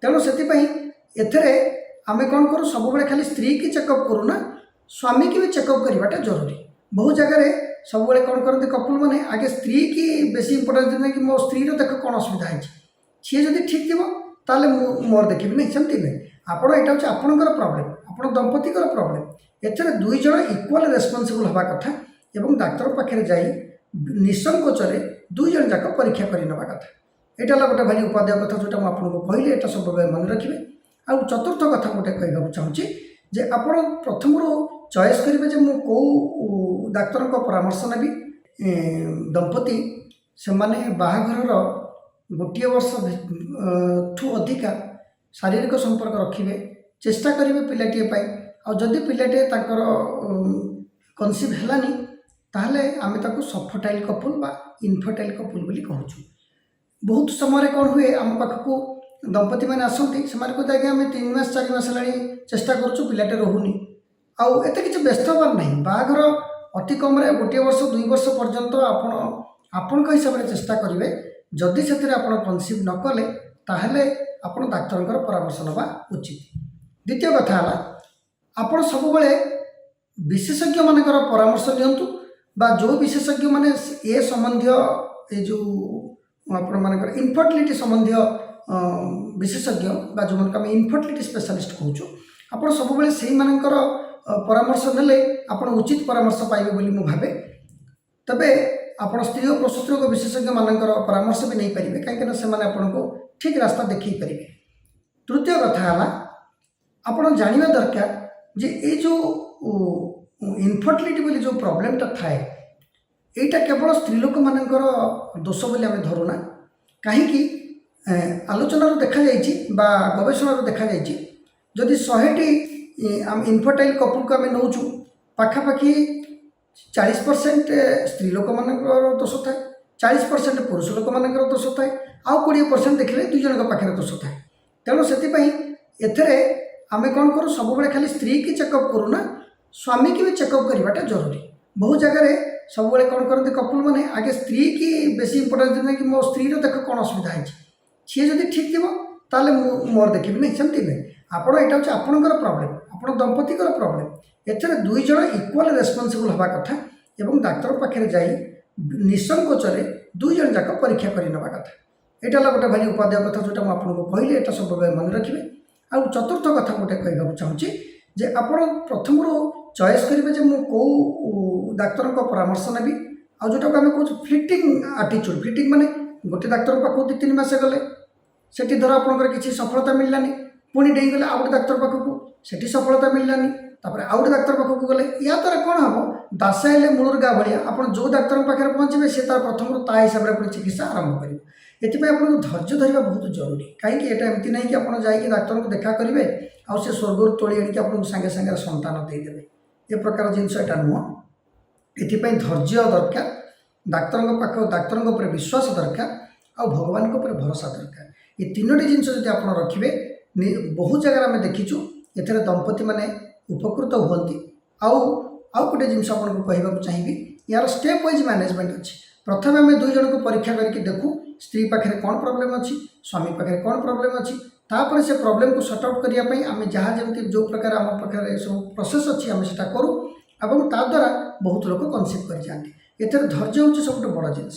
तेणु से आमे कौन करूँ सब खाली स्त्री की चेकअप करूँ ना स्वामी की भी चेकअप करवाटा जरूरी। बहुत जगह सब कौन करते कपल मैंने आगे स्त्री की बेसी इंपोर्टेंस देना कि मो स्त्री देख कौन असुविधा है सी जब ठीक थी ताले मोर देखी नहीं सेमती नहीं आपण यहाँ हूँ आपणकर प्रोब्लेम आप दंपति प्रोब्लेम एथेर दुई जन इक्वाल रेस्पॉन्सिबल हवा कथा एवं डाक्तर पाखे जाई निसंकोचरे दुई जन जाक परीक्षा कर नवा कथा। यहाँ गोटे भारी उपादेय कथा जोटा मुझे कहली यहाँ सब मन रखिए। आ चतुर्थ कथा गोटे कहना चाहूँगी जे आपण प्रथम चॉइस करेंगे जे मु कौ डाक्तर परामर्श नेबी दंपति से माने बाहाघर गोटे वर्ष ठू अधिका शारीरिक संपर्क रखिए चेष्टा करेंगे पिलाटे आदि पिलाटे कनसीव है ताहले आमे ताको सफर्टाइल कपुल बा इनफर्टाइल कपुल बोली कहूँ। बहुत समय कौन हुए आम पाखक दंपति मैंने आसती से कहते आगे आम 3 मास 4 मास है चेष्टा करूँ पिलाटे रोनी आउ एत कि व्यस्त हबार ना बाहाघर अति कम गोटे वर्ष 2 वर्ष पर्यंत आपण हिसाब से चेष्टा करेंगे जदि से कनसीव न कले ताहले आपण डाक्तर परामर्श नवा उचित। द्वितीय कथा है आपण सब विशेषज्ञ मानकर परामर्श लिंतु बा जो विशेषज्ञ माने ए संबंधी ये जो आपण मानकर इनफर्टिलिटी संबंधी विशेषज्ञ बा जो मन इनफर्टिलिटी स्पेशलिस्ट कहूँ आप सब से मानकर परामर्श नेले आप उचित परामर्श पाइबे बोली मु भावे। तबे आप स्त्री और प्रसूति रोग विशेषज्ञ मानकर परामर्श भी नहीं पारे कहीं से आपको ठीक रास्ता देखी पारे। तृतीय कथा है आप जानवा दरकार जे ये जो इनफर्टिलिटी बोली जो प्रॉब्लमटा थाए यहाँ केवल स्त्रीलोक मानकर दोष बोली आम धरुना कहीं आलोचनार देखा गवेषणार देखा जदि 100टी इनफर्टाइल कपुल को आम नौचु पाखापाखि 40% स्त्रीलोक मानकर दोष थाए 40% पुरुष लोक मानकर दोष थाए आउ 20% देखिले 2 जन पाखे दोष थाए। तेणु से आमे कौन करूँ सब खाली स्त्री की चेकअप करूँ ना स्वामी की भी चेकअप करवाटा जरूरी। बहुत जगह सब कौन करते कपल मैंने आगे स्त्री की बेसी इंपोर्टेंस देना कि मो स्त्री देख कौन असुविधा है सी जब ठीक थी ताले मोर देखी नहीं सेमती नहीं आपण यहाँ हूँ आपणकर प्रोब्लेम आप दंपति प्रोब्लेम एथेर दुई जन इक्वाल रेस्पॉन्सिबल हवा कथा एवं डाक्तर पाखे जाई निसंकोचरे दुई जन जाक परीक्षा कर नवा कथा। यहाँ गोटे भारी उपादेय कथा जोटा मुझे कहली यहाँ सब मन रखिए। आ चतुर्थ कथा गोटे कहना चाहूँगी जे आपण प्रथम चॉइस करेंगे जे मु कौ डाक्तर परामर्श नेबी आ जोटा आम कहूँ फ्लिटिंग आटीट्यूड फ्लिटिंग माने गोटे डाक्तर पाखु 2-3 मास गले सेठी धर आपंकर किसी सफलता मिललानी पुणी डेई गले आउ गोटे डाक्तर पाखक सेठी सफलता मिललानी तापर आउ गोटे डाक्तर पाखक गले या द्वारा कौन हम दास हेले मूलर गा भाया आप जो डाक्तर पाखे पहुँचे से तार प्रथम ता हिसाब से चिकित्सा आरंभ करेंगे। एथपाई आपको धैर्य धरवा बहुत जरूरी कहीं एमती ना कि आप डाक्तर को देखा करेंगे आउ से स्वर्ग तोड़ी आनिक आपको सागे सागे संतान देदेवे ए प्रकार जिनस यहाँ नुह। एथपाई धैर्य दरकार डाक्तर विश्वास दरकार आ भगवान भरोसा दरकार ये 3टी जिनस जब आप रखिए बहुत जगह आम देखीचु एथेर दंपति माने उपकृत हुअन्ति। आउ गोटे जिनस आपको कहवाक चाहिए यार स्टेप वाइज मैनेजमेंट अच्छी प्रथम आम 2 जन को परीक्षा करके देखू स्त्री पाखे कौन प्रॉब्लम अच्छी स्वामी पाखे कौन प्रॉब्लम अच्छी तापर से प्रॉब्लम को सॉर्ट आउट करने आम जहाँ जमी जो प्रकार आम पाखे सब प्रोसेस अच्छी आम से करूँ और ता द्वारा बहुत लोग कनसीव कर जाती। एथेर धैर्य हूँ सब बड़ जिनस।